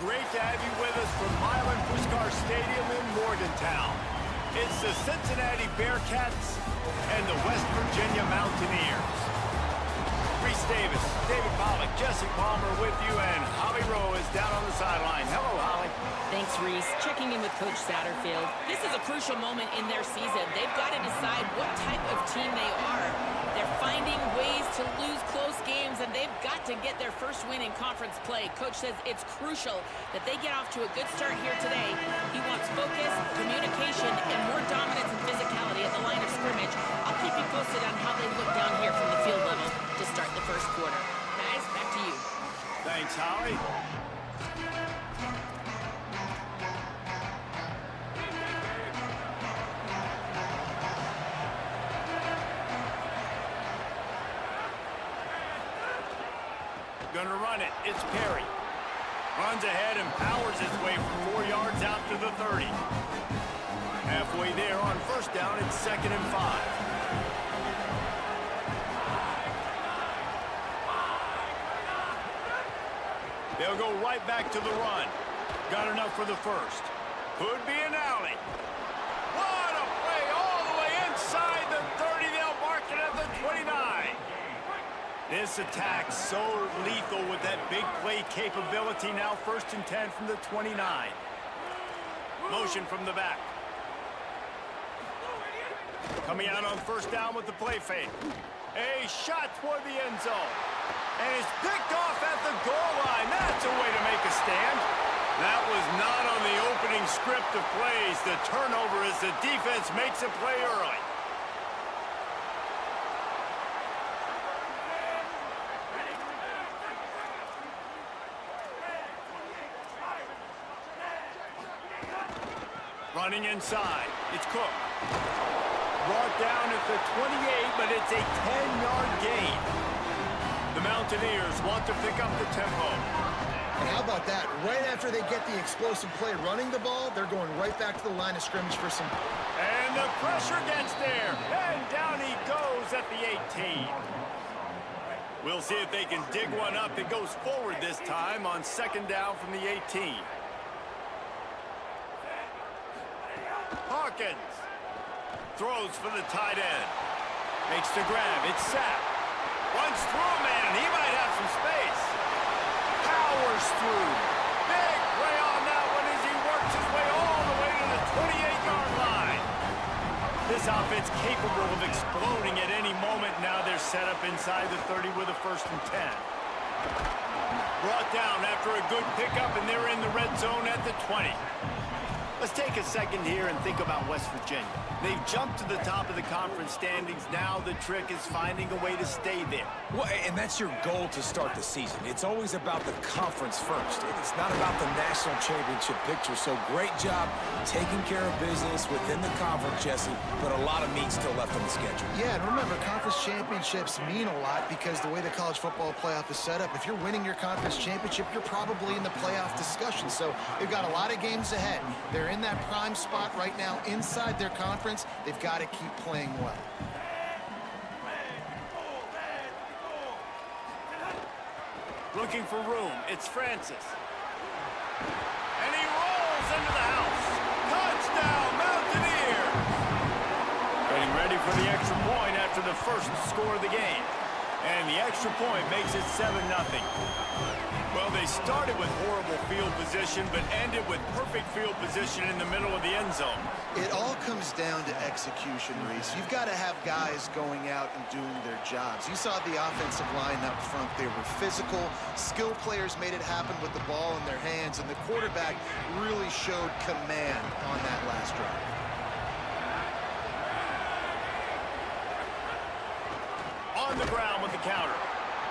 Great to have you with us from Milan Puskar Stadium in Morgantown. It's the Cincinnati Bearcats and the West Virginia Mountaineers. Reese Davis, David Pollack, Jesse Palmer with you, and Holly Rowe is down on the sideline. Hello, Holly. Thanks, Reese. Checking in with Coach Satterfield. This is a crucial moment in their season. They've got to decide what type of team they are. They're finding ways to lose close games, and they've got to get their first win in conference play. Coach says it's crucial that they get off to a good start here today. He wants focus, communication, and more dominance and physicality at the line of scrimmage. I'll keep you posted on how they look down here from the field level to start the first quarter. Guys, back to you. Thanks, Holly. Gonna run it. It's Perry. Runs ahead and powers his way for 4 yards out to the 30. Halfway there on first down, it's 2nd and 5. They'll go right back to the run. Got enough for the first. Could be an alley. What a play all the way inside the 30. They'll mark it at the 29. This attack so lethal with that big play capability. Now 1st and 10 from the 29. Motion from the back. Coming out on first down with the play fake. A shot toward the end zone. And it's picked off at the goal line. That's a way to make a stand. That was not on the opening script of plays. The turnover as the defense makes a play early. Running inside. It's Cook. Brought down at the 28, but it's a 10-yard gain. The Mountaineers want to pick up the tempo. And how about that? Right after they get the explosive play running the ball, they're going right back to the line of scrimmage for some... And the pressure gets there. And down he goes at the 18. We'll see if they can dig one up. It goes forward this time on 2nd down from the 18. Hawkins throws for the tight end. Makes the grab. It's sacked. Runs through a man. He might have some space. Powers through. Big play on that one as he works his way all the way to the 28-yard line. This offense capable of exploding at any moment. Now they're set up inside the 30 with a 1st and 10. Brought down after a good pickup, and they're in the red zone at the 20. Let's take a second here and think about West Virginia. They've jumped to the top of the conference standings. Now the trick is finding a way to stay there. Well, and that's your goal to start the season. It's always about the conference first. It's not about the national championship picture. So great job taking care of business within the conference, Jesse, but a lot of meat still left on the schedule. Yeah, and remember, conference championships mean a lot because the way the college football playoff is set up, if you're winning your conference championship, you're probably in the playoff discussion. So they've got a lot of games ahead. They're in that prime spot right now inside their conference. They've got to keep playing well. Looking for room. It's Francis. And he rolls into the house. Touchdown, Mountaineers! Getting ready for the extra point after the first score of the game. And the extra point makes it 7-0. Well, they started with horrible field position, but ended with perfect field position in the middle of the end zone. It all comes down to execution, Reese. You've got to have guys going out and doing their jobs. You saw the offensive line up front. They were physical. Skill players made it happen with the ball in their hands, and the quarterback really showed command on that last drive. On the ground with the counter.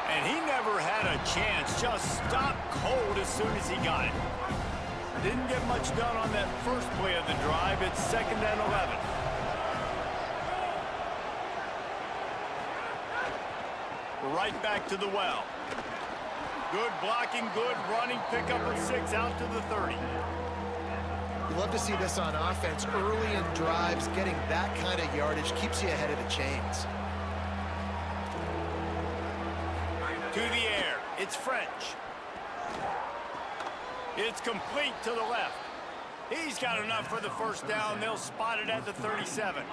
And he never had a chance. Just stopped cold as soon as he got it. Didn't get much done on that first play of the drive. It's 2nd and 11. Right back to the well. Good blocking, good running. Pickup of 6 out to the 30. You love to see this on offense. Early in drives, getting that kind of yardage keeps you ahead of the chains. To the air. It's French. It's complete to the left. He's got enough for the first down. They'll spot it at the 37.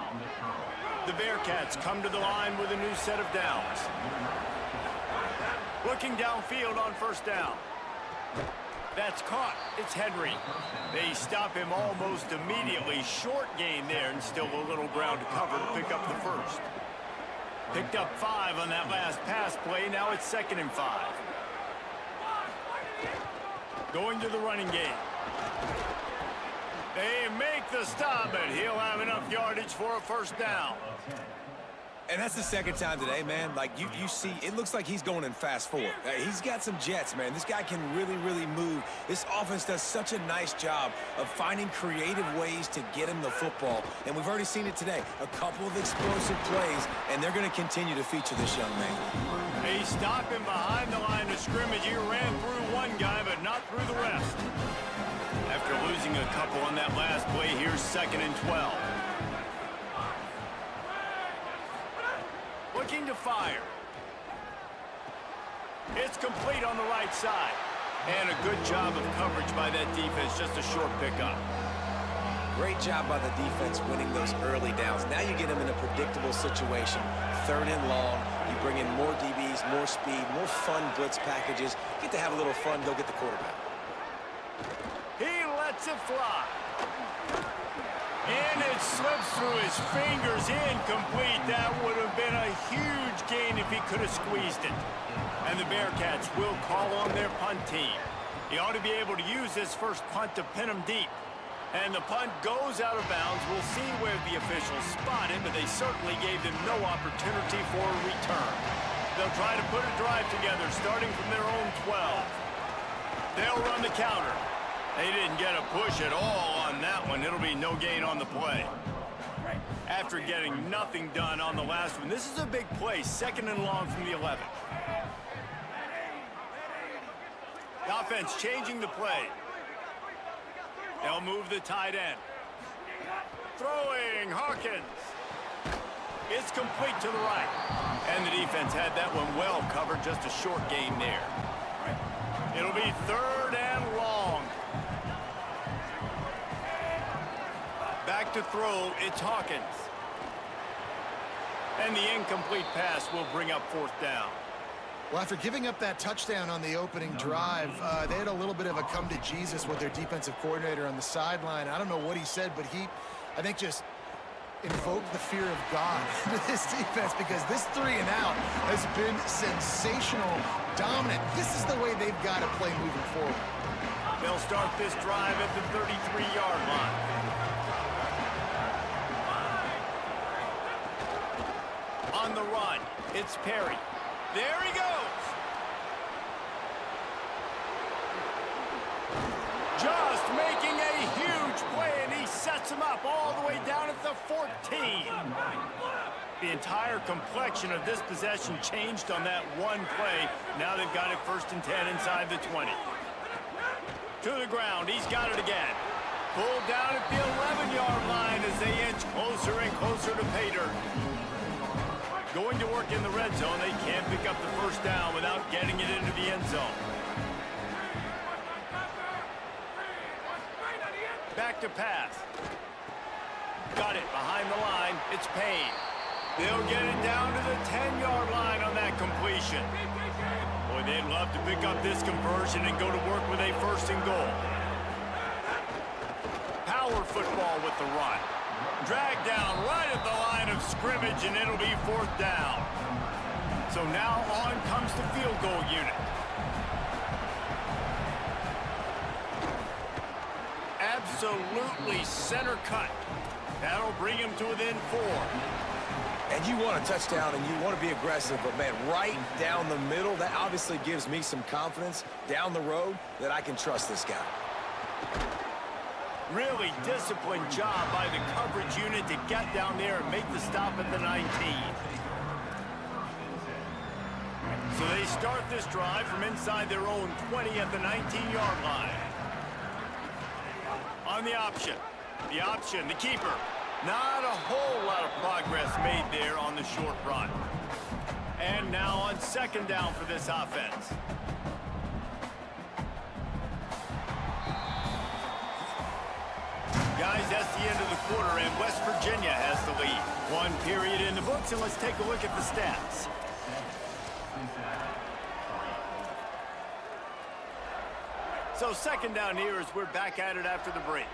The Bearcats come to the line with a new set of downs. Looking downfield on first down. That's caught. It's Henry. They stop him almost immediately. Short gain there, and still a little ground to cover to pick up the first. Picked up 5 on that last pass play. Now it's 2nd and 5. Going to the running game. They make the stop, but he'll have enough yardage for a first down. And that's the second time today, man. Like, you see, it looks like he's going in fast forward. He's got some jets, man. This guy can really move. This offense does such a nice job of finding creative ways to get him the football. And we've already seen it today. A couple of explosive plays, and they're going to continue to feature this young man. They stop him behind the line of scrimmage. He ran through one guy, but not through the rest. After losing a couple on that last play, here's 2nd and 12. Looking to fire. It's complete on the right side. And a good job of coverage by that defense, just a short pickup. Great job by the defense winning those early downs. Now you get them in a predictable situation. 3rd and long. You bring in more DBs, more speed, more fun blitz packages. Get to have a little fun, go get the quarterback. He lets it fly. And it slips through his fingers, incomplete. That would have been a huge gain if he could have squeezed it. And the Bearcats will call on their punt team. He ought to be able to use this first punt to pin him deep. And the punt goes out of bounds. We'll see where the officials spot it, but they certainly gave them no opportunity for a return. They'll try to put a drive together, starting from their own 12. They'll run the counter. They didn't get a push at all on that one. It'll be no gain on the play. After getting nothing done on the last one, this is a big play, 2nd and long from the 11. The offense changing the play. They'll move the tight end. Throwing, Hawkins. It's complete to the right. And the defense had that one well covered, just a short gain there. It'll be 3rd and long. Back to throw, it's Hawkins. And the incomplete pass will bring up 4th down. Well, after giving up that touchdown on the opening drive, they had a little bit of a come to Jesus with their defensive coordinator on the sideline. I don't know what he said, but he, I think, just invoked the fear of God into this defense, because this 3 and out has been sensational, dominant. This is the way they've got to play moving forward. They'll start this drive at the 33-yard line. On the run, it's Perry. There he goes. Just making a huge play, and he sets him up all the way down at the 14. The entire complexion of this possession changed on that one play. Now they've got it 1st and 10 inside the 20. To the ground, he's got it again. Pulled down at the 11-yard line as they inch closer and closer to pay dirt. Going to work in the red zone. They can't pick up the first down without getting it into the end zone. Back to pass. Got it behind the line. It's Payne. They'll get it down to the 10-yard line on that completion. Boy, they'd love to pick up this conversion and go to work with a 1st and goal. Power football with the run. Dragged down right at the line of scrimmage, and it'll be 4th down. So now on comes the field goal unit. Absolutely center cut. That'll bring him to within 4. And you want a touchdown, and you want to be aggressive, but, man, right down the middle, that obviously gives me some confidence down the road that I can trust this guy. Really disciplined job by the coverage unit to get down there and make the stop at the 19. So they start this drive from inside their own 20 at the 19-yard line. On the option, the keeper. Not a whole lot of progress made there on the short run. And now on 2nd down for this offense. the end of the quarter, and West Virginia has the lead. One period in the books, and let's take a look at the stats. So second down here as we're back at it after the break.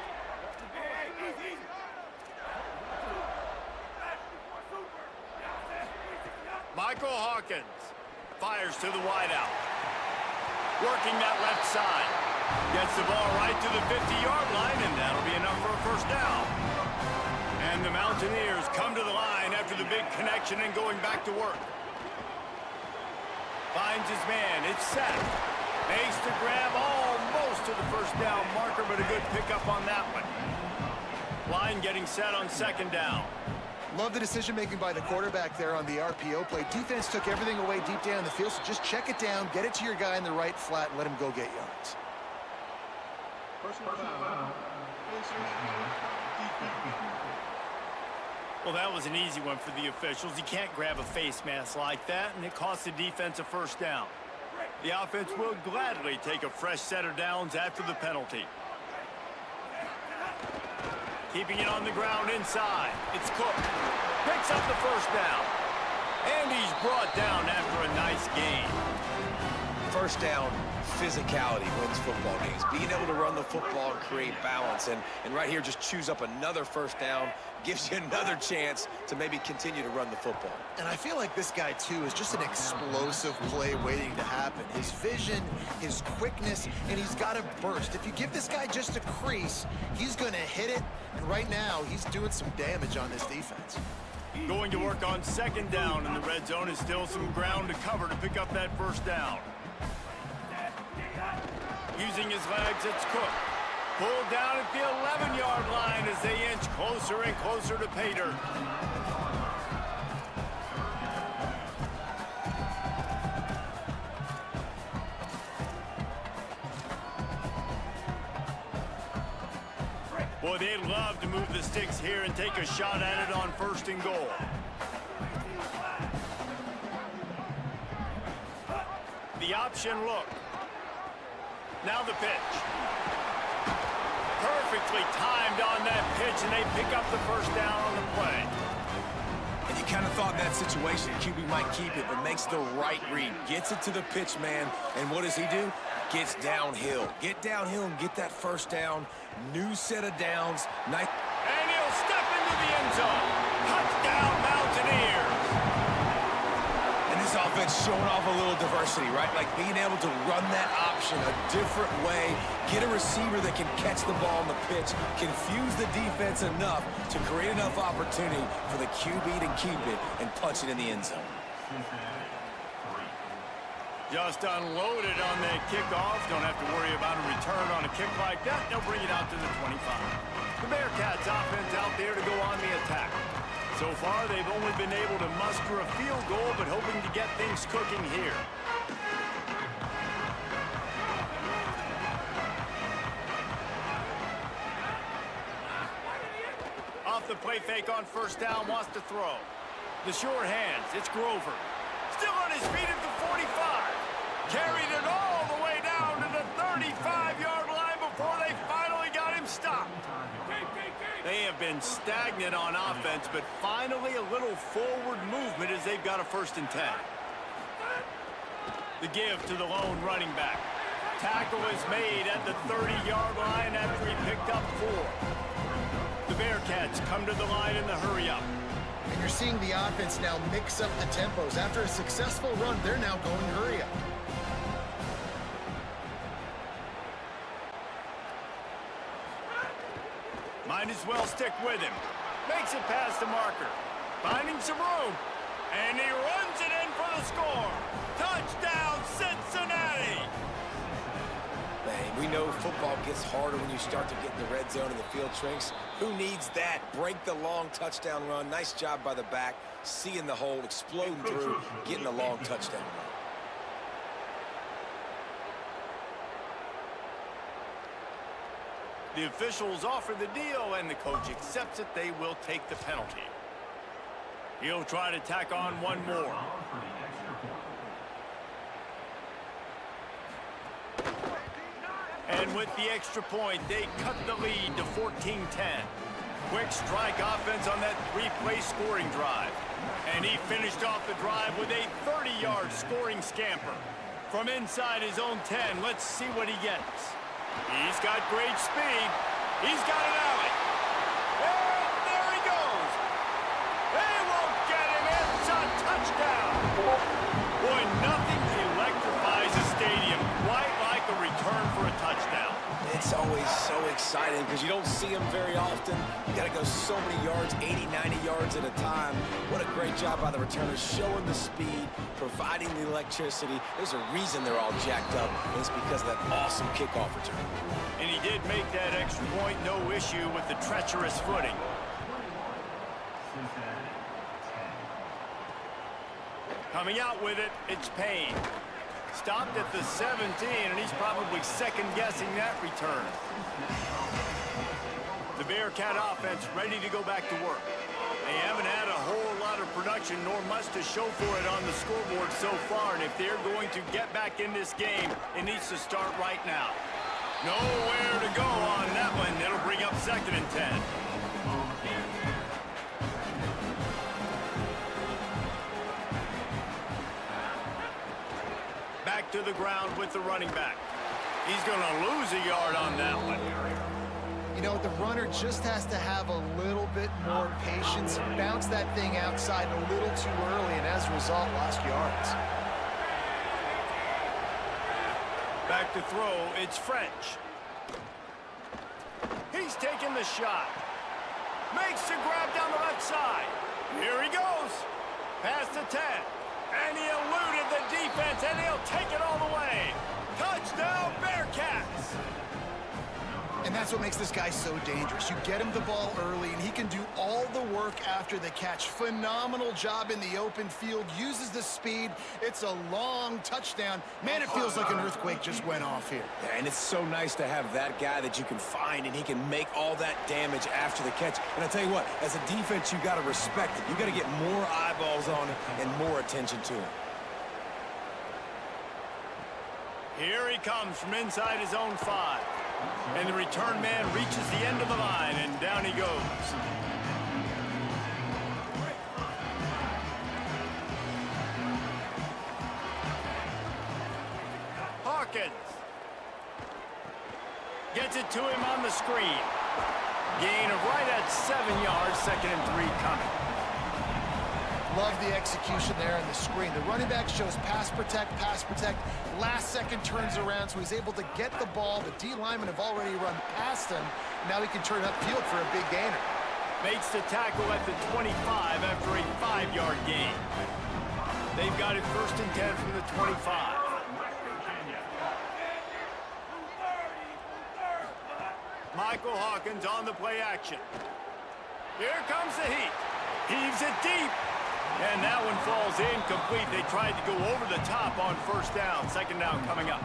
Michael Hawkins fires to the wideout. Working that left side. Gets the ball right to the 50-yard line, and that'll be enough for a first down. And the Mountaineers come to the line after the big connection and going back to work. Finds his man. It's sacked. Makes the grab almost to the first down marker, but a good pickup on that one. Line getting set on second down. Love the decision-making by the quarterback there on the RPO play. Defense took everything away deep down the field, so just check it down, get it to your guy in the right flat, and let him go get yards. Well, that was an easy one for the officials. You can't grab a face mask like that, and it cost the defense a first down. The offense will gladly take a fresh set of downs after the penalty. Keeping it on the ground inside. It's Cook. Picks up the first down. And he's brought down after a nice gain. First down, physicality wins football games. Being able to run the football and create balance. And right here, just choose up another first down. Gives you another chance to maybe continue to run the football. And I feel like this guy, too, is just an explosive play waiting to happen. His vision, his quickness, and he's got a burst. If you give this guy just a crease, he's going to hit it. And right now, he's doing some damage on this defense. Going to work on second down, and the red zone is still some ground to cover to pick up that first down. Using his legs, it's Cook. Pulled down at the 11-yard line as they inch closer and closer to pay dirt. Boy, they'd love to move the sticks here and take a shot at it on first and goal. The option look. Now the pitch. Perfectly timed on that pitch, and they pick up the first down on the play. And you kind of thought in that situation QB might keep it, but makes the right read. Gets it to the pitch man, and what does he do? Gets downhill. Get downhill and get that first down. New set of downs. Nice. And he'll step into the end zone. Touchdown, Mountaineers. And this offense showing off a little diversity, right? Like being able to run that option a different way, get a receiver that can catch the ball on the pitch, confuse the defense enough to create enough opportunity for the QB to keep it and punch it in the end zone. Just unloaded on that kickoff. Don't have to worry about a return on a kick like that. They'll bring it out to the 25. The Bearcats offense out there to go on the attack. So far, they've only been able to muster a field goal, but hoping to get things cooking here. Off the play fake on first down, wants to throw. The short hands, it's Grover. Still on his feet at the 45. Carried it all the way down to the 35-yard line before they finally got him stopped. They have been stagnant on offense, but finally a little forward movement as they've got a 1st and 10. The give to the lone running back. Tackle is made at the 30-yard line after he picked up 4. The Bearcats come to the line in the hurry-up. And you're seeing the offense now mix up the tempos. After a successful run, they're now going hurry-up. Might as well stick with him. Makes it past the marker. Finding some room. And he runs it in for the score. Touchdown, Cincinnati! Man, we know football gets harder when you start to get in the red zone and the field shrinks. Who needs that? Break the long touchdown run. Nice job by the back. Seeing the hole, exploding through, getting the long touchdown run. The officials offer the deal, and the coach accepts it. They will take the penalty. He'll try to tack on one more. And with the extra point, they cut the lead to 14-10. quick strike offense on that three-play scoring drive. And he finished off the drive with a 30-yard scoring scamper. From inside his own 10, let's see what he gets. He's got great speed. He's got an alley. And there he goes. They won't get him. It's a touchdown. Boy, nothing electrifies a stadium quite like a return for a touchdown. It's always so exciting because you don't see them very often. You got to go so many yards, 80, 90 yards at a time. What a great job by the returners, showing the speed, providing the electricity. There's a reason they're all jacked up, and it's because of that awesome kickoff return. And he did make that extra point, no issue with the treacherous footing. Coming out with it, it's Payne. Stopped at the 17, and he's probably second-guessing that return. The Bearcat offense ready to go back to work. They haven't had a whole lot of production, nor much to show for it on the scoreboard so far, and if they're going to get back in this game, it needs to start right now. Nowhere to go on that one. It'll bring up 2nd and 10. Back to the ground with the running back. He's going to lose a yard on that one. You know, the runner just has to have a little bit more patience, bounce that thing outside a little too early, and as a result, lost yards. Back to throw, it's French. He's taking the shot. Makes the grab down the left side. Here he goes. Past the 10. And he eluded the defense, and he'll take it all the way. Touchdown, Bearcats! And that's what makes this guy so dangerous. You get him the ball early, and he can do all the work after the catch. Phenomenal job in the open field, uses the speed. It's a long touchdown. Man, it feels like an earthquake just went off here. Yeah, and it's so nice to have that guy that you can find, and he can make all that damage after the catch. And I tell you what, as a defense, you got to respect it. You got to get more eyeballs on it and more attention to him. Here he comes from inside his own 5. And the return man reaches the end of the line, and down he goes. Hawkins gets it to him on the screen. Gain of right at 7 yards, 2nd and 3 coming. Love the execution there in the screen. The running back shows pass protect, last second turns around, so he's able to get the ball. The D linemen have already run past him. Now he can turn upfield for a big gainer. Makes the tackle at the 25 after a 5-yard gain. They've got it 1st and 10 from the 25. Michael Hawkins on the play action. Here comes the heat. Heaves it deep. And that one falls incomplete. They tried to go over the top on 1st down. 2nd down coming up.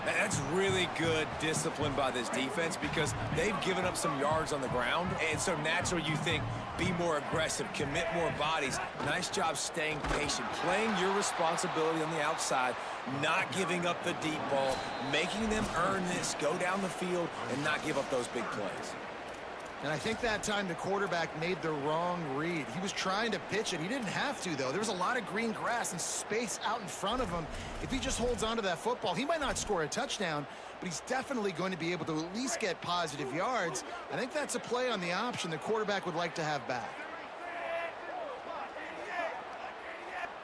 That's really good discipline by this defense because they've given up some yards on the ground, and so naturally you think, be more aggressive, commit more bodies. Nice job staying patient, playing your responsibility on the outside, not giving up the deep ball, making them earn this, go down the field, and not give up those big plays. And I think that time the quarterback made the wrong read. He was trying to pitch it. He didn't have to, though. There was a lot of green grass and space out in front of him. If he just holds on to that football, he might not score a touchdown, but he's definitely going to be able to at least get positive yards. I think that's a play on the option the quarterback would like to have back.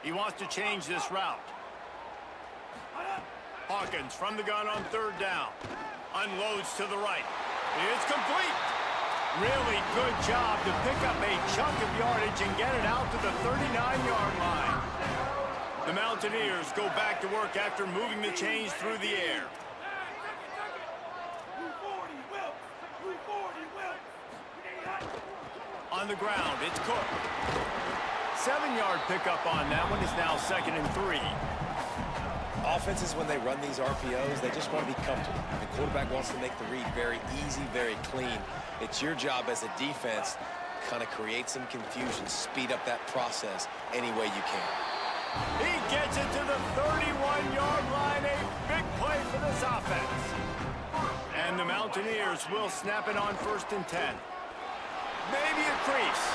He wants to change this route. Hawkins from the gun on 3rd down. Unloads to the right. It's complete. Really good job to pick up a chunk of yardage and get it out to the 39-yard line. The Mountaineers go back to work after moving the chains through the air. On the ground, it's Cook. 7-yard pickup on that one is now 2nd and 3. Offenses, when they run these RPOs, they just want to be comfortable. The quarterback wants to make the read very easy, very clean. It's your job as a defense to kind of create some confusion, speed up that process any way you can. He gets it to the 31-yard line, a big play for this offense. And the Mountaineers will snap it on 1st and 10. maybe a crease.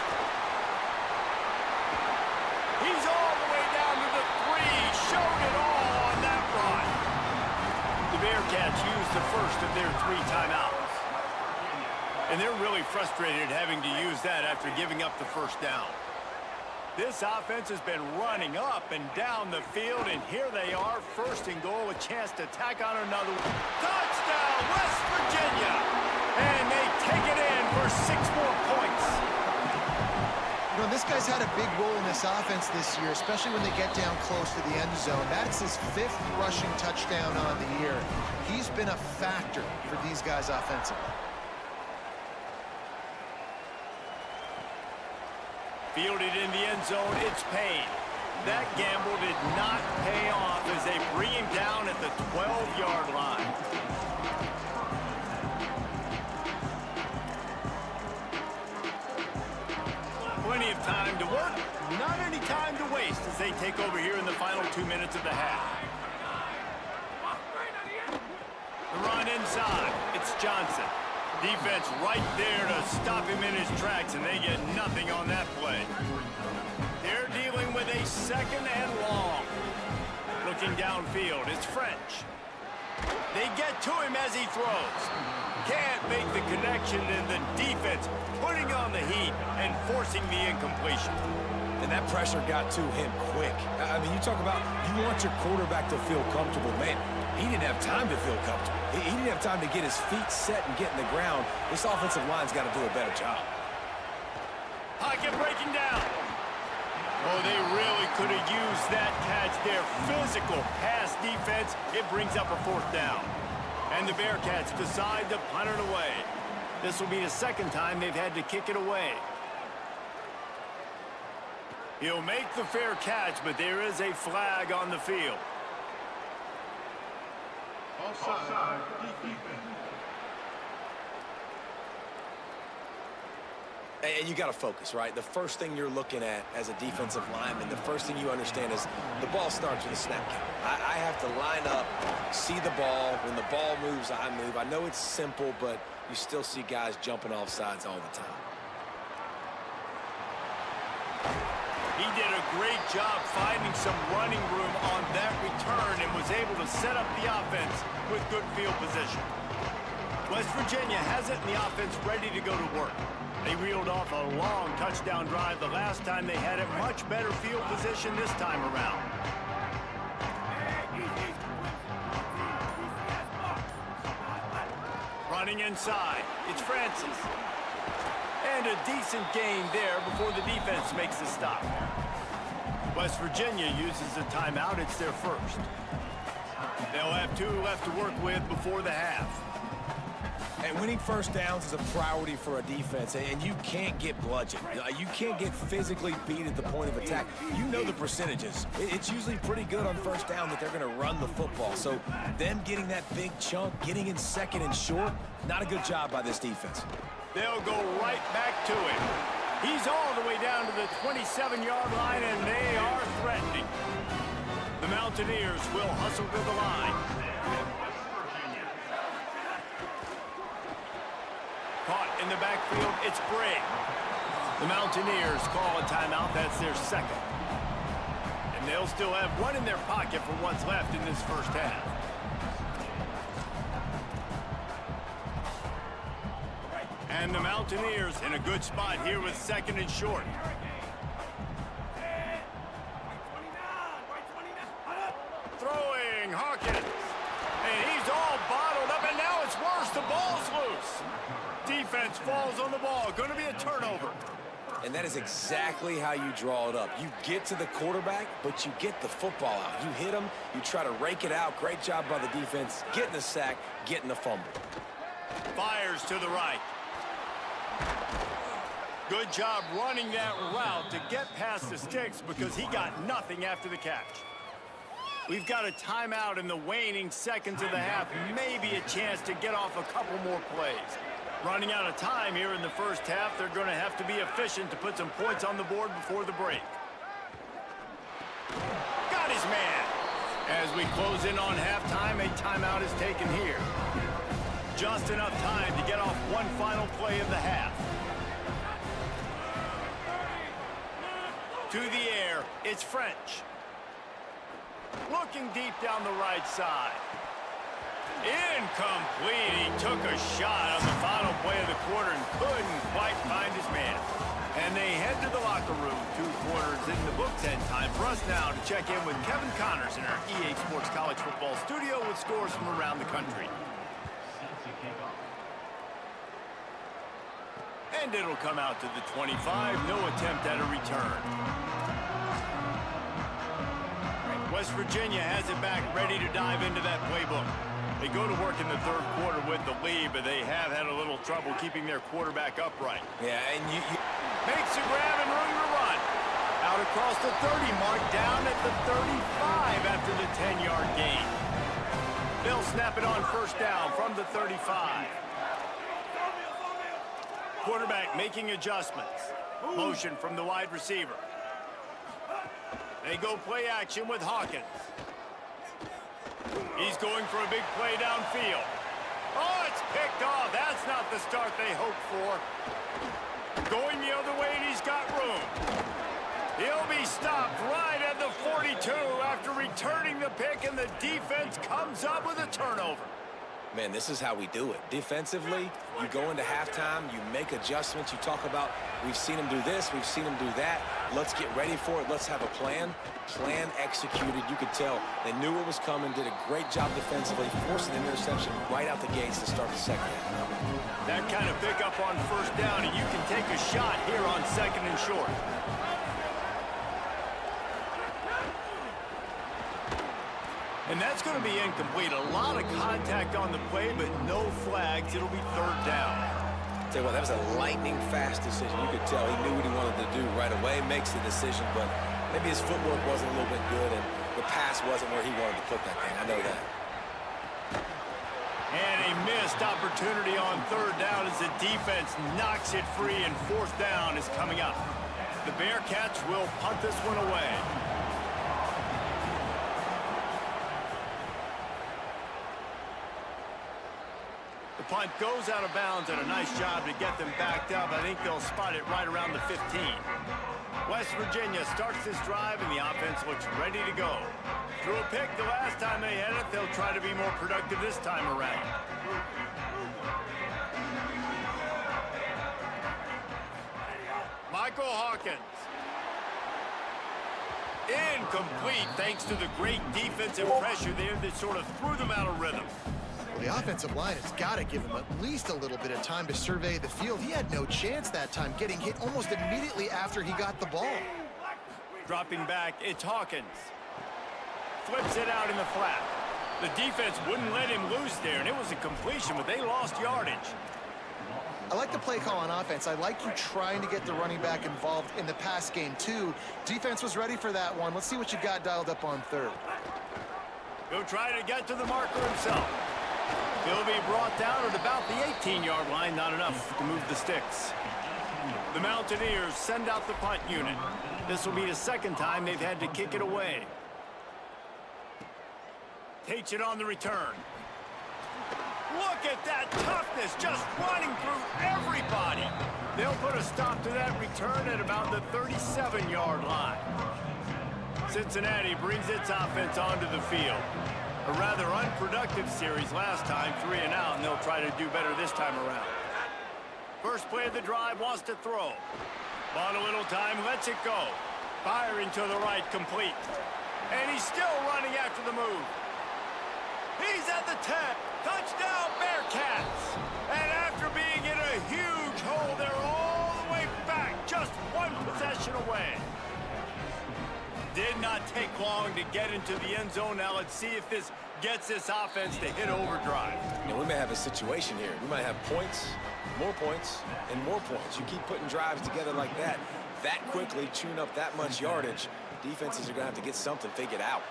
He's all the way down to the 3. Showed it all on that run. The Bearcats used the first of their 3 timeouts. And they're really frustrated having to use that after giving up the first down. This offense has been running up and down the field, and here they are, first and goal, a chance to tack on another one. Touchdown, West Virginia! And they take it in for 6 more points. You know, this guy's had a big role in this offense this year, especially when they get down close to the end zone. That's his 5th rushing touchdown on the year. He's been a factor for these guys offensively. Fielded in the end zone, it's Payne. That gamble did not pay off as they bring him down at the 12-yard line. Plenty of time to work, not any time to waste as they take over here in the final 2 minutes of the half. The run inside, it's Johnson. Defense right there to stop him in his tracks, and they get nothing on that play. They're dealing with a 2nd and long. Looking downfield, it's French. They get to him as he throws. Can't make the connection, and the defense putting on the heat and forcing the incompletion. And that pressure got to him quick. I mean, you talk about you want your quarterback to feel comfortable. Man, he didn't have time to feel comfortable. He didn't have time to get his feet set and get in the ground. This offensive line's got to do a better job. Pocket breaking down. Oh, they really could have used that catch there. Physical pass defense. It brings up a 4th down. And the Bearcats decide to punt it away. This will be the 2nd time they've had to kick it away. He'll make the fair catch, but there is a flag on the field. Offside. And you got to focus, right? The first thing you're looking at as a defensive lineman, the first thing you understand is the ball starts with a snap count. I have to line up, see the ball. When the ball moves, I move. I know it's simple, but you still see guys jumping off sides all the time. He did a great job finding some running room on that return and was able to set up the offense with good field position. West Virginia has it in the offense ready to go to work. They reeled off a long touchdown drive the last time they had it. Much better field position this time around. Running inside, it's Francis. And a decent gain there before the defense makes the stop. West Virginia uses a timeout. It's their first. They'll have 2 left to work with before the half. And winning first downs is a priority for a defense, and you can't get bludgeoned. You can't get physically beat at the point of attack. You know the percentages. It's usually pretty good on first down that they're going to run the football. So them getting that big chunk, getting in 2nd and short, not a good job by this defense. They'll go right back to him. He's all the way down to the 27-yard line, and they are threatening. The Mountaineers will hustle to the line. Caught in the backfield, it's Brigg. The Mountaineers call a timeout. That's their 2nd. And they'll still have 1 in their pocket for what's left in this first half. And the Mountaineers in a good spot here with 2nd and short. Throwing, Hawkins. And he's all bottled up, and now it's worse. The ball's loose. Defense falls on the ball. Going to be a turnover. And that is exactly how you draw it up. You get to the quarterback, but you get the football out. You hit him, you try to rake it out. Great job by the defense. Getting the sack, getting the fumble. Fires to the right. Good job running that route to get past the sticks because he got nothing after the catch. We've got a timeout in the waning seconds of the half. Maybe a chance to get off a couple more plays. Running out of time here in the first half. They're going to have to be efficient to put some points on the board before the break. Got his man. As we close in on halftime, a timeout is taken here. Just enough time to get off one final play of the half. To the air, it's French. Looking deep down the right side. Incomplete. He took a shot on the final play of the quarter and couldn't quite find his man. And they head to the locker room. 2 quarters in the books, and time for us now to check in with Kevin Connors in our EA Sports College Football studio with scores from around the country. And it'll come out to the 25. No attempt at a return. West Virginia has it back, ready to dive into that playbook. They go to work in the 3rd quarter with the lead, but they have had a little trouble keeping their quarterback upright. Yeah, and you makes a grab and room to run. Out across the 30 mark, down at the 35 after the 10-yard gain. They'll snap it on 1st down from the 35. Quarterback making adjustments. Motion from the wide receiver. They go play action with Hawkins. He's going for a big play downfield. Oh, it's picked off. That's not the start they hoped for. Going the other way, and he's got room. He'll be stopped right at the 42 after returning the pick, and the defense comes up with a turnover. Man, this is how we do it. Defensively, you go into halftime, you make adjustments. You talk about, we've seen them do this, we've seen them do that. Let's get ready for it. Let's have a plan. Plan executed. You could tell they knew what was coming, did a great job defensively, forced an interception right out the gates to start the 2nd half. That kind of pickup on 1st down, and you can take a shot here on 2nd and short. And that's going to be incomplete. A lot of contact on the play, but no flags. It'll be 3rd down. Tell you what, that was a lightning-fast decision. You could tell he knew what he wanted to do right away, makes the decision, but maybe his footwork wasn't a little bit good, and the pass wasn't where he wanted to put that thing. I know that. And a missed opportunity on 3rd down as the defense knocks it free, and 4th down is coming up. The Bearcats will punt this one away. The punt goes out of bounds, and a nice job to get them backed up. I think they'll spot it right around the 15. West Virginia starts this drive, and the offense looks ready to go. Threw a pick the last time they had it. They'll try to be more productive this time around. Michael Hawkins. Incomplete thanks to the great defensive pressure there that sort of threw them out of rhythm. The offensive line has got to give him at least a little bit of time to survey the field. He had no chance that time, getting hit almost immediately after he got the ball. Dropping back, it's Hawkins. Flips it out in the flat. The defense wouldn't let him loose there, and it was a completion, but they lost yardage. I like the play call on offense. I like you trying to get the running back involved in the pass game, too. Defense was ready for that one. Let's see what you got dialed up on 3rd. He'll try to get to the marker himself. He'll be brought down at about the 18-yard line, not enough to move the sticks. The Mountaineers send out the punt unit. This will be the 2nd time they've had to kick it away. Takes it on the return. Look at that toughness, just running through everybody. They'll put a stop to that return at about the 37-yard line. Cincinnati brings its offense onto the field. A rather unproductive series last time, 3 and out, and they'll try to do better this time around. First play of the drive, wants to throw. Bought a little time, lets it go. Firing to the right, complete. And he's still running after the move. He's at the 10. Touchdown, Bearcats. And after being in a huge hole, they're all the way back, just 1 possession away. Did not take long to get into the end zone. Now let's see if this gets this offense to hit overdrive. And we may have a situation here. We might have points, and more points. You keep putting drives together like that quickly, chewing up that much yardage, defenses are going to have to get something figured out.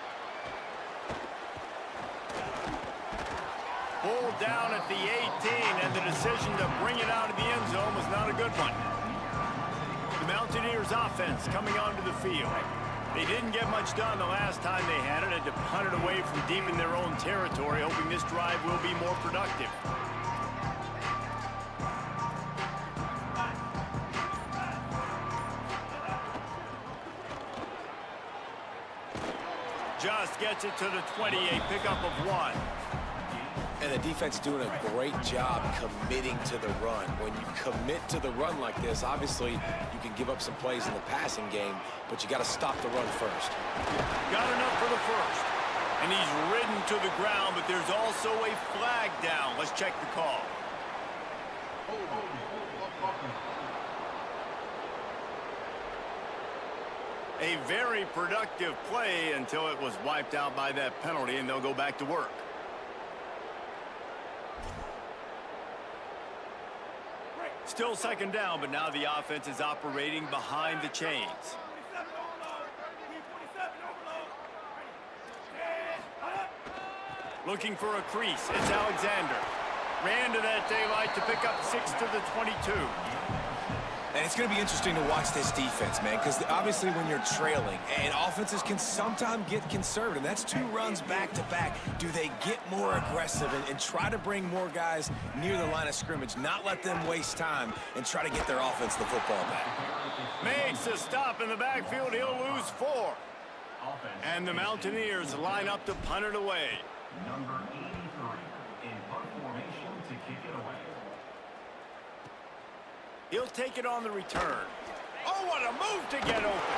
Pulled down at the 18, and the decision to bring it out of the end zone was not a good one. The Mountaineers offense coming onto the field. They didn't get much done the last time they had it. Had to punt it away from deep in their own territory, hoping this drive will be more productive. just gets it to the 20, a pickup of 1. And the defense doing a great job committing to the run. When you commit to the run like this, obviously you can give up some plays in the passing game, but you got to stop the run first. Got enough for the first. And he's ridden to the ground, but there's also a flag down. Let's check the call. A very productive play until it was wiped out by that penalty, and they'll go back to work. Still second down, but now the offense is operating behind the chains. Looking for a crease. It's Alexander. Ran to that daylight to pick up 6 to the 22. And it's going to be interesting to watch this defense, man, because obviously when you're trailing, and offenses can sometimes get conservative. That's 2 runs back-to-back. Do they get more aggressive and try to bring more guys near the line of scrimmage, not let them waste time, and try to get their offense the football back? Makes a stop in the backfield. He'll lose 4. And the Mountaineers line up to punt it away. Number 83 in punt formation to kick it away. He'll take it on the return. Oh, what a move to get open.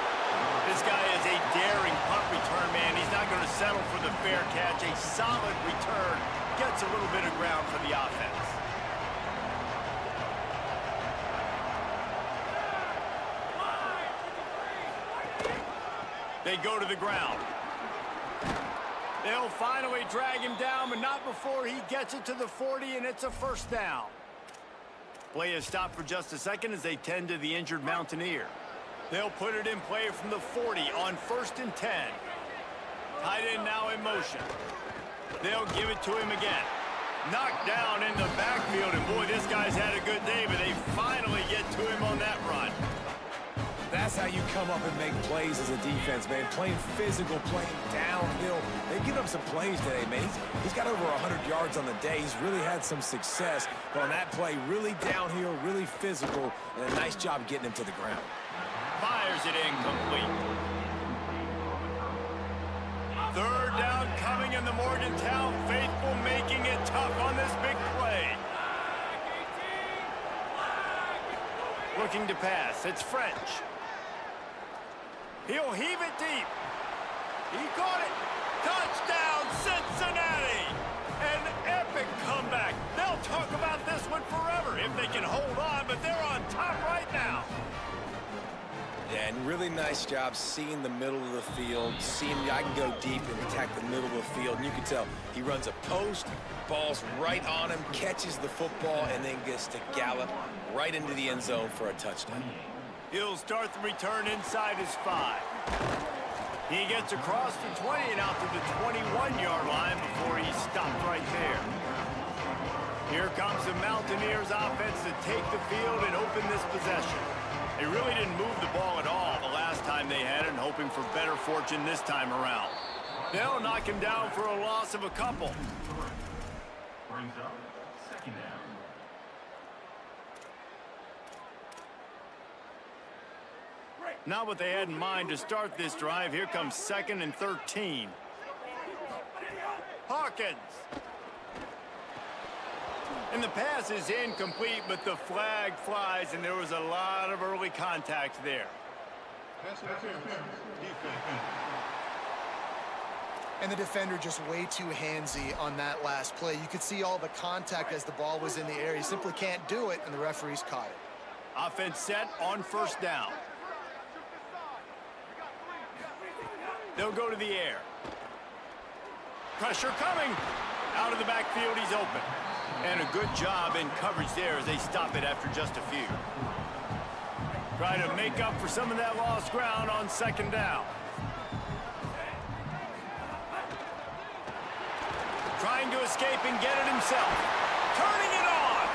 This guy is a daring punt return man. He's not going to settle for the fair catch. A solid return. Gets a little bit of ground for the offense. They go to the ground. They'll finally drag him down, but not before he gets it to the 40, and it's a first down. Play is stopped for just a second as they tend to the injured Mountaineer. They'll put it in play from the 40 on 1st and 10. Tight end now in motion. They'll give it to him again. Knocked down in the backfield, and boy, this guy's had a good day, but they finally get to him on that run. That's how you come up and make plays as a defense, man. Playing physical, playing downhill. They've given up some plays today, man. He's got over 100 yards on the day. He's really had some success. But on that play, really downhill, really physical, and a nice job getting him to the ground. Fires it incomplete. 3rd down coming in the Morgantown faithful, making it tough on this big play. Looking to pass. It's French. He'll heave it deep. He caught it. Touchdown, Cincinnati! An epic comeback. They'll talk about this one forever if they can hold on, but they're on top right now. Yeah, and really nice job seeing the middle of the field, seeing I can go deep and attack the middle of the field. And you can tell he runs a post, ball's right on him, catches the football, and then gets to gallop right into the end zone for a touchdown. He'll start the return inside his 5. He gets across the 20 and out to the 21-yard line before he stopped right there. Here comes the Mountaineers offense to take the field and open this possession. They really didn't move the ball at all the last time they had it, and hoping for better fortune this time around. They'll knock him down for a loss of a couple. Brings up 2nd down. Not what they had in mind to start this drive. Here comes 2nd and 13. Hawkins. And the pass is incomplete, but the flag flies, and there was a lot of early contact there. And the defender just way too handsy on that last play. You could see all the contact as the ball was in the air. He simply can't do it, and the referees caught it. Offense set on 1st down. They'll go to the air. Pressure coming. Out of the backfield, he's open. And a good job in coverage there as they stop it after just a few. Try to make up for some of that lost ground on 2nd down. Trying to escape and get it himself. Turning it on.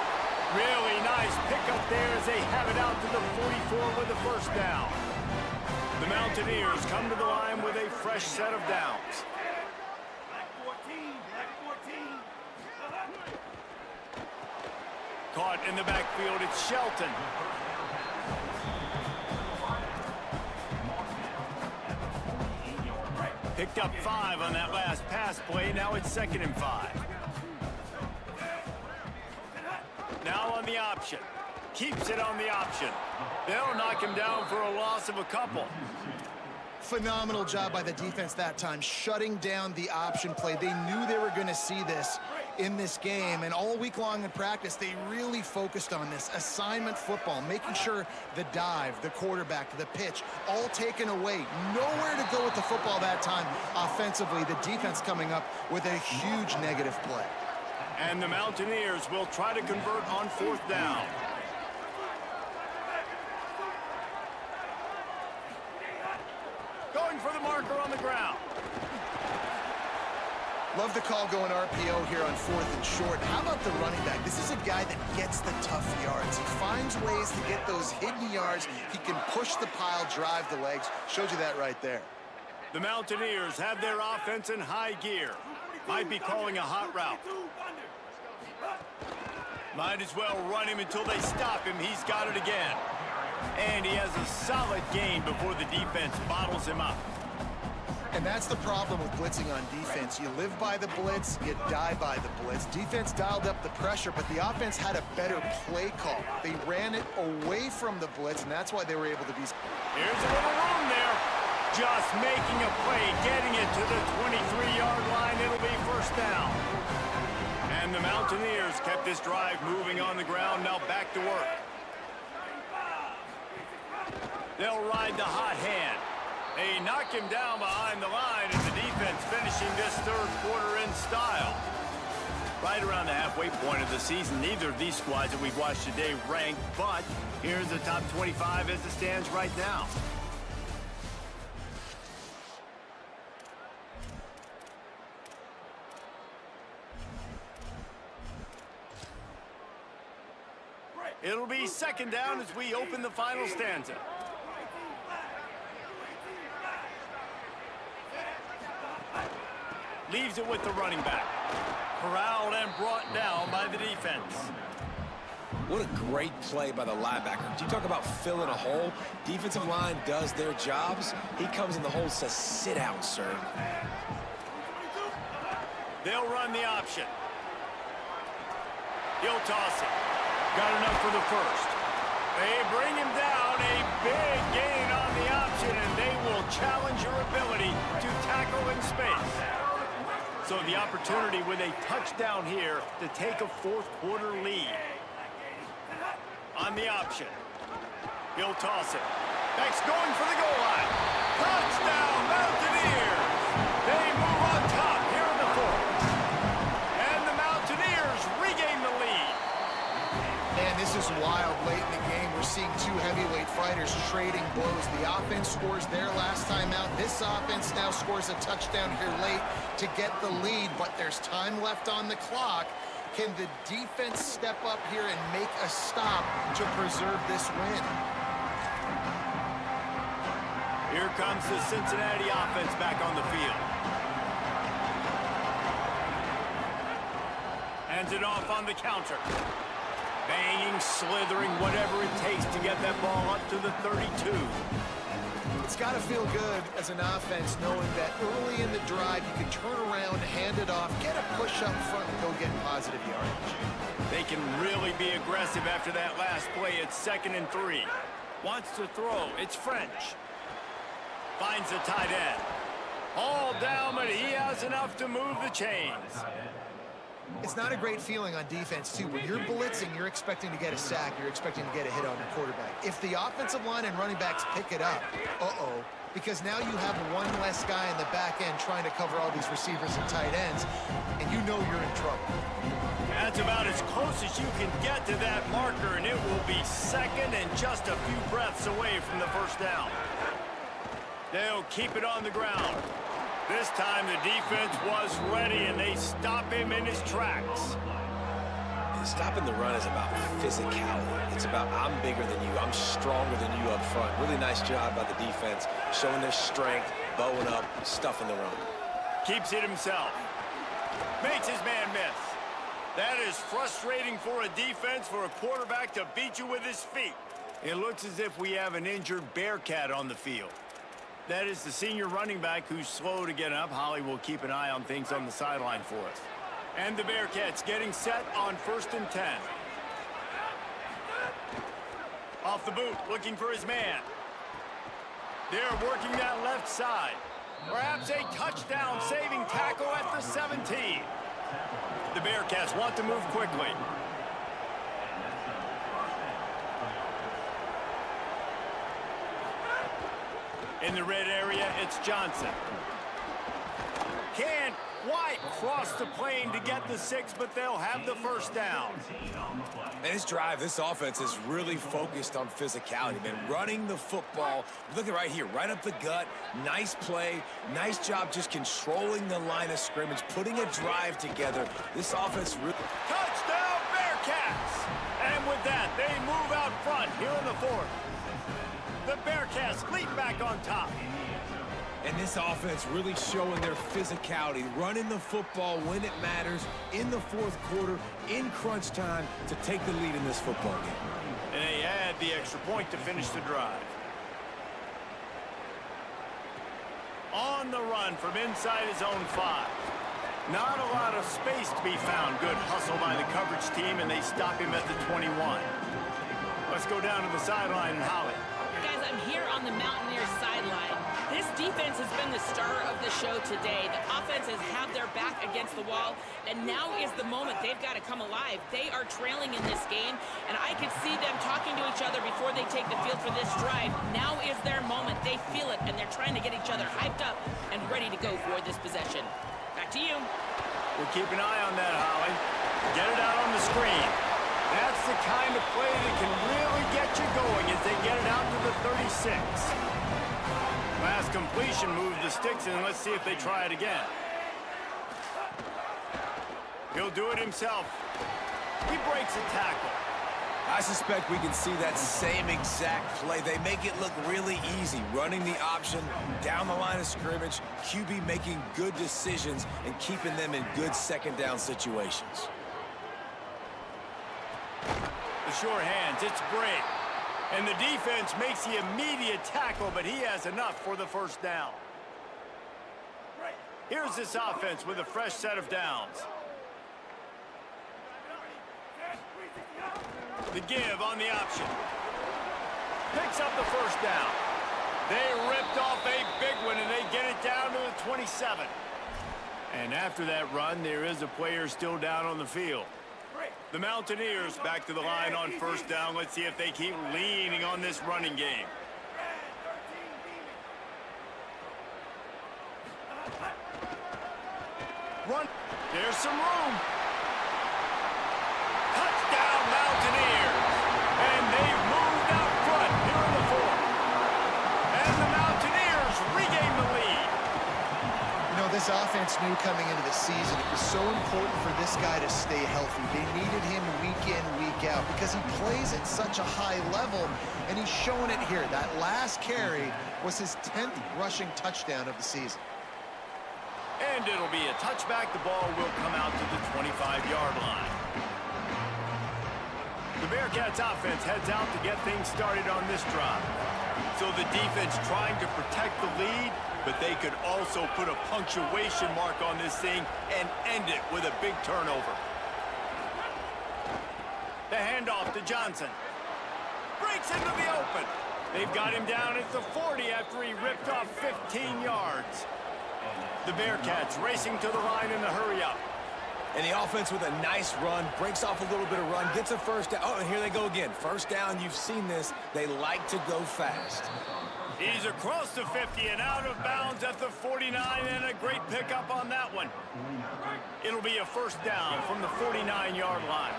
Really nice pickup there as they have it out to the 44 with the 1st down. The Mountaineers come to the line with a fresh set of downs. Caught in the backfield, it's Shelton. Picked up 5 on that last pass play. Now it's 2nd and 5. Now on the option. Keeps it on the option. They'll knock him down for a loss of a couple. Phenomenal job by the defense that time, shutting down the option play. They knew they were going to see this in this game, and all week long in practice, they really focused on this. Assignment football, making sure the dive, the quarterback, the pitch, all taken away. Nowhere to go with the football that time offensively. The defense coming up with a huge negative play. And the Mountaineers will try to convert on 4th down. Going for the marker on the ground. Love the call going RPO here on 4th and short. How about the running back? This is a guy that gets the tough yards. He finds ways to get those hidden yards. He can push the pile, drive the legs. Showed you that right there. The Mountaineers have their offense in high gear. Might be calling a hot route. Might as well run him until they stop him. He's got it again. And he has a solid gain before the defense bottles him up. And that's the problem with blitzing on defense. You live by the blitz, you die by the blitz. Defense dialed up the pressure, but the offense had a better play call. They ran it away from the blitz, and that's why they were able to be... Here's a little room there. Just making a play, getting it to the 23-yard line. It'll be 1st down. And the Mountaineers kept this drive moving on the ground. Now back to work. They'll ride the hot hand. They knock him down behind the line, and the defense finishing this 3rd quarter in style. Right around the halfway point of the season, neither of these squads that we've watched today ranked, but here's the top 25 as it stands right now. It'll be 2nd down as we open the final stanza. Leaves it with the running back. Corralled and brought down by the defense. What a great play by the linebacker. You talk about filling a hole. Defensive line does their jobs. He comes in the hole and says, sit down, sir. They'll run the option. He'll toss it. Got enough for the 1st. They bring him down. A big gain on the option, and they will challenge your ability to tackle in space. So the opportunity with a touchdown here to take a 4th quarter lead. On the option. He'll toss it. Next going for the goal line. Touchdown, Mountaineers! They move on top here in the 4th. And the Mountaineers regain the lead. Man, this is wild late in the game. We're seeing 2 heavyweight fighters trading blows. The offense scores their last time out. This offense now scores a touchdown here late to get the lead, but there's time left on the clock. Can the defense step up here and make a stop to preserve this win? Here comes the Cincinnati offense back on the field. Hands it off on the counter. Banging, slithering, whatever it takes to get that ball up to the 32. It's got to feel good as an offense knowing that early in the drive you can turn around, hand it off, get a push up front, and go get positive yardage. They can really be aggressive after that last play. It's 2nd and 3. Wants to throw. It's French. Finds the tight end. All down, but he has enough to move the chains. It's not a great feeling on defense, too. When you're blitzing, you're expecting to get a sack. You're expecting to get a hit on the quarterback. If the offensive line and running backs pick it up, because now you have one less guy in the back end trying to cover all these receivers and tight ends, and you know you're in trouble. That's about as close as you can get to that marker, and it will be 2nd and just a few breaths away from the 1st down. They'll keep it on the ground. This time the defense was ready, and they stop him in his tracks. Stopping the run is about physicality. It's about I'm bigger than you, I'm stronger than you up front. Really nice job by the defense, showing their strength, bowing up, stuffing the run. Keeps it himself. Makes his man miss. That is frustrating for a defense, for a quarterback to beat you with his feet. It looks as if we have an injured Bearcat on the field. That is the senior running back who's slow to get up. Holly will keep an eye on things on the sideline for us. And the Bearcats getting set on 1st and 10. Off the boot, looking for his man. They're working that left side. Perhaps a touchdown-saving tackle at the 17. The Bearcats want to move quickly. In the red area, it's Johnson. Can't quite cross the plane to get the 6, but they'll have the first down. And this drive, this offense is really focused on physicality, man. Running the football. Look at right here, right up the gut. Nice play. Nice job just controlling the line of scrimmage, putting a drive together. This offense really... Touchdown, Bearcats! And with that, they move out front here in the 4th. The Bearcats leap back on top. And this offense really showing their physicality, running the football when it matters, in the 4th quarter, in crunch time, to take the lead in this football game. And they add the extra point to finish the drive. On the run from inside his own 5. Not a lot of space to be found. Good hustle by the coverage team, and they stop him at the 21. Let's go down to the sideline and Holly. Guys, I'm here on the Mountaineers sideline. This defense has been the star of the show today. The offense has had their back against the wall, and now is the moment they've got to come alive. They are trailing in this game, and I could see them talking to each other before they take the field for this drive. Now is their moment. They feel it, and they're trying to get each other hyped up and ready to go for this possession. Back to you. We'll keep an eye on that, Holly. Get it out on the screen. That's the kind of play that can really get you going as they get it out to the 36. Last completion moves the sticks, and let's see if they try it again. He'll do it himself. He breaks a tackle. I suspect we can see that same exact play. They make it look really easy, running the option down the line of scrimmage, QB making good decisions and keeping them in good 2nd down situations. The short hands, it's Bray. And the defense makes the immediate tackle, but he has enough for the first down. Here's this offense with a fresh set of downs. The give on the option. Picks up the first down. They ripped off a big one, and they get it down to the 27. And after that run, there is a player still down on the field. The Mountaineers back to the line on first down. Let's see if they keep leaning on this running game. Run. There's some room. Touchdown, Mountaineers. And they've moved out front here in the 4th. And the Mountaineers regain the lead. You know, this offense knew coming into the season it was so important for this guy to stay healthy. They needed him week in, week out because he plays at such a high level, and he's showing it here. That last carry was his 10th rushing touchdown of the season. And it'll be a touchback. The ball will come out to the 25-yard line. The Bearcats offense heads out to get things started on this drive. So the defense trying to protect the lead, but they could also put a punctuation mark on this thing and end it with a big turnover. The handoff to Johnson. Breaks into the open. They've got him down at the 40 after he ripped off 15 yards. The Bearcats racing to the line in a hurry-up. And the offense with a nice run, breaks off a little bit of run, gets a first down. Oh, and here they go again. First down, you've seen this. They like to go fast. He's across the 50 and out of bounds at the 49, and a great pickup on that one. It'll be a first down from the 49-yard line.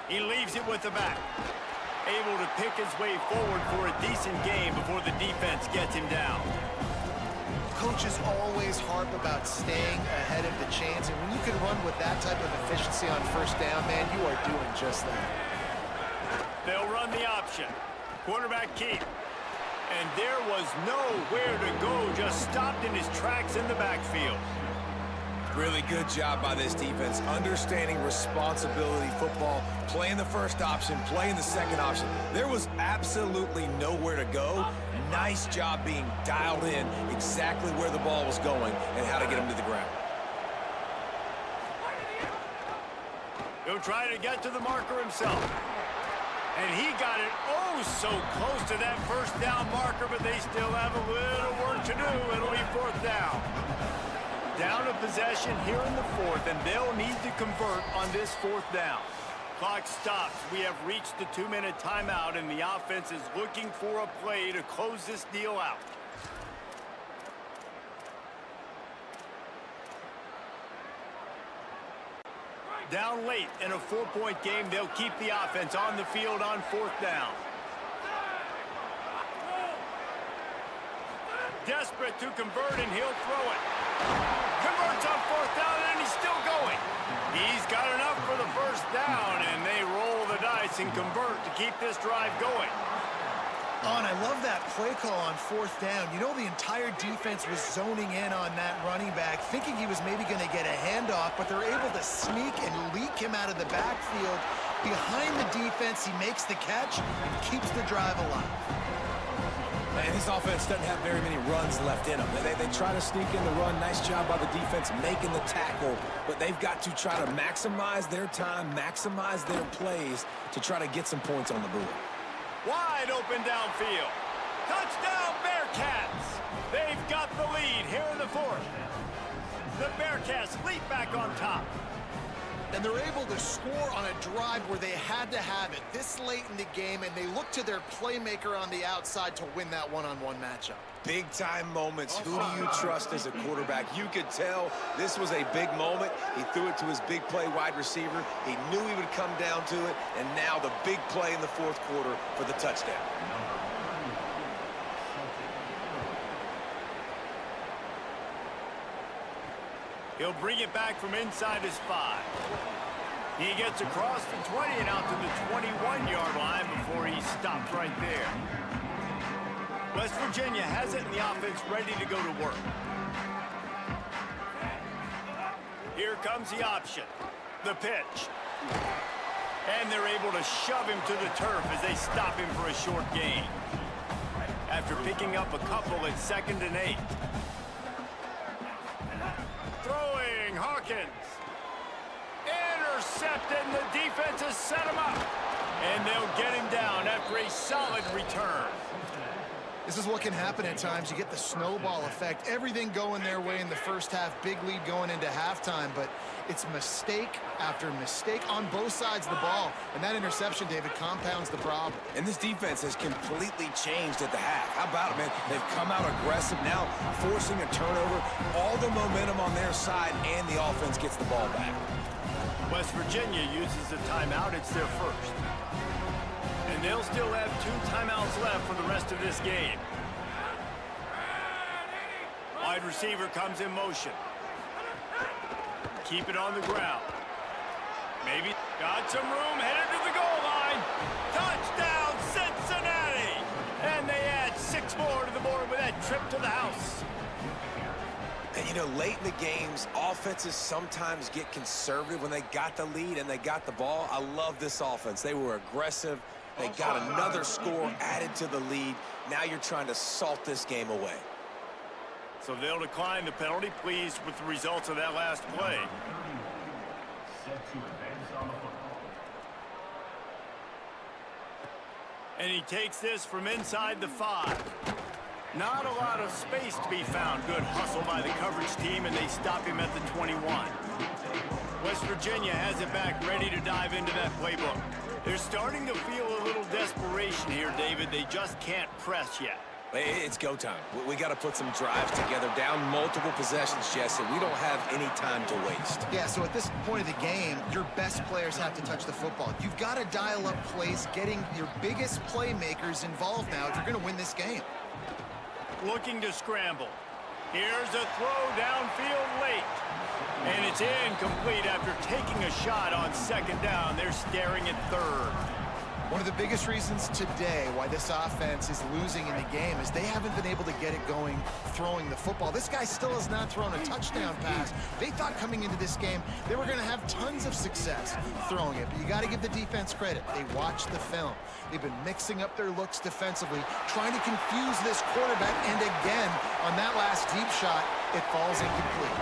He leaves it with the back. Able to pick his way forward for a decent game before the defense gets him down. Coaches always harp about staying ahead of the chains, and when you can run with that type of efficiency on first down, man, you are doing just that. They'll run the option. Quarterback keep. And there was nowhere to go, just stopped in his tracks in the backfield. Really good job by this defense, understanding responsibility football, playing the first option, playing the second option. There was absolutely nowhere to go. Nice job being dialed in exactly where the ball was going and how to get him to the ground. He'll try to get to the marker himself. And he got it so close to that first down marker, but they still have a little work to do. It'll be fourth down. Down a possession here in the fourth, and they'll need to convert on this fourth down. Clock stops. We have reached the 2-minute timeout, and the offense is looking for a play to close this deal out. Down late in a 4-point game, they'll keep the offense on the field on fourth down. Desperate to convert, and he'll throw it. Converts on fourth down, and he's still going. He's got enough for the first down, and they roll the dice and convert to keep this drive going. Oh, and I love that play call on fourth down. You know, the entire defense was zoning in on that running back, thinking he was maybe going to get a handoff, but they're able to sneak and leak him out of the backfield. Behind the defense, he makes the catch and keeps the drive alive. And this offense doesn't have very many runs left in them. They try to sneak in the run. Nice job by the defense making the tackle, but they've got to try to maximize their time, maximize their plays to try to get some points on the board. Wide open downfield. Touchdown, Bearcats! They've got the lead here in the fourth. The Bearcats leap back on top. And they're able to score on a drive where they had to have it this late in the game, and they look to their playmaker on the outside to win that one-on-one matchup. Big-time moments. Who do you trust as a quarterback? You could tell this was a big moment. He threw it to his big play wide receiver. He knew he would come down to it, and now the big play in the fourth quarter for the touchdown. He'll bring it back from inside his 5. He gets across the 20 and out to the 21-yard line before he stopped right there. West Virginia has it in the offense ready to go to work. Here comes the option. The pitch. And they're able to shove him to the turf as they stop him for a short gain. After picking up a couple at 2nd and 8. Throwing, Hawkins. Intercepted, and the defense has set him up. And they'll get him down after a solid return. This is what can happen at times. You get the snowball effect. Everything going their way in the first half. Big lead going into halftime, but it's mistake after mistake on both sides of the ball. And that interception, David, compounds the problem. And this defense has completely changed at the half. How about it, man? They've come out aggressive now, forcing a turnover. All the momentum on their side, and the offense gets the ball back. West Virginia uses a timeout. It's their first. And they'll still have 2 timeouts left for the rest of this game. Wide receiver comes in motion. Keep it on the ground. Maybe got some room, headed to the goal line. Touchdown, Cincinnati! And they add 6 more to the board with that trip to the house. And, you know, late in the games, offenses sometimes get conservative when they got the lead and they got the ball. I love this offense. They were aggressive. They got another score added to the lead. Now you're trying to salt this game away. So they'll decline the penalty, pleased with the results of that last play. Set to advance on the football. And he takes this from inside the 5. Not a lot of space to be found. Good hustle by the coverage team, and they stop him at the 21. West Virginia has it back, ready to dive into that playbook. They're starting to feel a little desperation here, David. They just can't press yet. It's go time. We got to put some drives together, down multiple possessions, Jesse. We don't have any time to waste. Yeah, so at this point of the game, your best players have to touch the football. You've got to dial up plays, getting your biggest playmakers involved now if you're going to win this game. Looking to scramble. Here's a throw downfield late. And it's incomplete after taking a shot on 2nd down. They're staring at 3rd. One of the biggest reasons today why this offense is losing in the game is they haven't been able to get it going throwing the football. This guy still has not thrown a touchdown pass. They thought coming into this game they were going to have tons of success throwing it, but you got to give the defense credit. They watched the film. They've been mixing up their looks defensively, trying to confuse this quarterback, and again, on that last deep shot, it falls incomplete.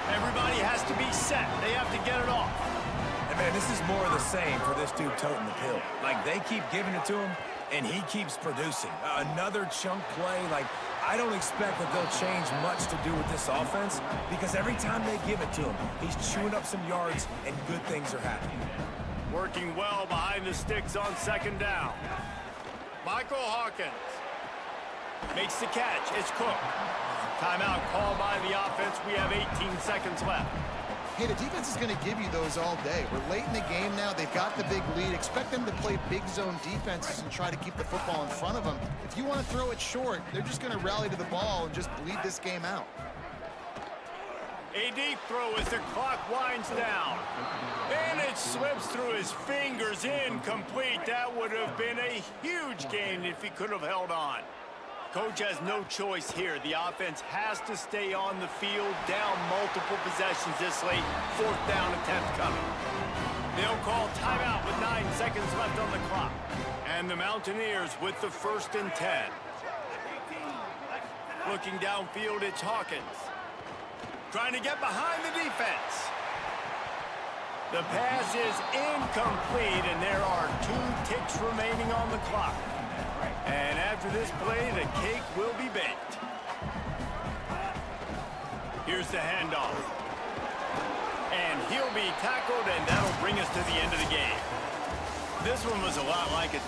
Everybody has to be set. They have to get it off. And man, this is more of the same for this dude toting the pill. Like, they keep giving it to him, and he keeps producing. Another chunk play. Like, I don't expect that they'll change much to do with this offense, because every time they give it to him, he's chewing up some yards, and good things are happening. Working well behind the sticks on second down. Michael Hawkins makes the catch. It's Cook. Timeout called by the offense. We have 18 seconds left. Hey, the defense is going to give you those all day. We're late in the game now. They've got the big lead. Expect them to play big zone defenses and try to keep the football in front of them. If you want to throw it short, they're just going to rally to the ball and just bleed this game out. A deep throw as the clock winds down. And it slips through his fingers, incomplete. That would have been a huge gain if he could have held on. Coach has no choice here. The offense has to stay on the field, down multiple possessions this late. Fourth down attempt coming. They'll call timeout with 9 seconds left on the clock. And the Mountaineers with the 1st and 10. Looking downfield, it's Hawkins. Trying to get behind the defense. The pass is incomplete, and there are 2 ticks remaining on the clock. And after this play, the cake will be baked. Here's the handoff. And he'll be tackled, and that'll bring us to the end of the game. This one was a lot like a